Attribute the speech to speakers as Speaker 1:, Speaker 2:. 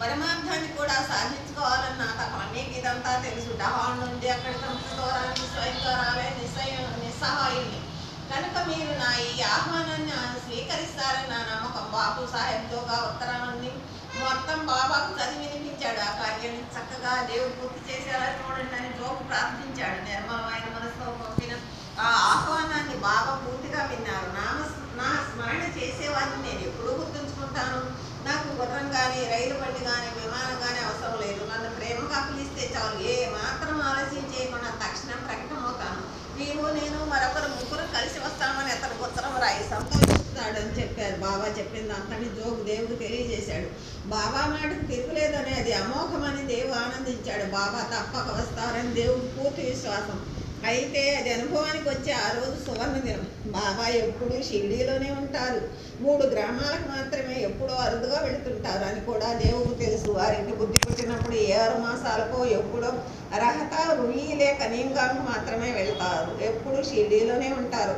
Speaker 1: పరమార్థాన్ని కూడా సాధించుకోవాలని నాకు మీకు ఇదంతా తెలుసు. డహాన్ నుండి అక్కడికి దూరాన్ని స్వయంగా రాలే నిస్సహాయుని కనుక మీరు నా ఈ ఆహ్వానాన్ని స్వీకరిస్తారని నా నమ్మకం. బాపు సాహెబ్తోగా ఉత్తరాన్ని మొత్తం బాబాకు చదివి వినిపించాడు. ఆ కార్యాన్ని చక్కగా దేవుడు పూర్తి చేసేలా చూడండి అని జోకు ప్రార్థించాడు. నిర్మలమైన మనసుతో పంపిన ఆ ఆహ్వానాన్ని బాబా పూర్తిగా విన్నారు. నా స్మరణ చేసేవాడిని నేను ఎప్పుడూ గుర్తుంచుకుంటాను. నాకు గుర్రం కానీ రైలు బండి కానీ విమానం కానీ అవసరం లేదు. నన్ను ప్రేమగా పిలిస్తే చాలు. ఏ మాత్రం ఆలస్యం చేయకుండా తక్షణం ప్రకటమవుతాను. నేను మరొకరు ముగ్గురు కలిసి వస్తామని అతను ఉత్తరం రాయి సంతోషిస్తాడు అని చెప్పారు. బాబా చెప్పింది అంతని జోగు దేవుడు తెలియజేశాడు. బాబా మాటకు తిరుగులేదని అది అమోఘమని దేవుడు ఆనందించాడు. బాబా తప్పక వస్తారని దేవుడు పూర్తి విశ్వాసం. అయితే అది అనుభవానికి వచ్చే ఆ రోజు సువర్ణ దినం. బాబా ఎప్పుడూ షిరిడీలోనే ఉంటారు. 3 గ్రామాలకు మాత్రమే ఎప్పుడో అరుదుగా వెళుతుంటారు అని కూడా దేవుడు తెలుసు. వారికి బుద్ధి పుట్టినప్పుడు 6 మాసాలకో ఎప్పుడో అర్హత రుయి లేక కనీంగాంకు మాత్రమే వెళ్తారు. ఎప్పుడు షిరిడీలోనే ఉంటారు.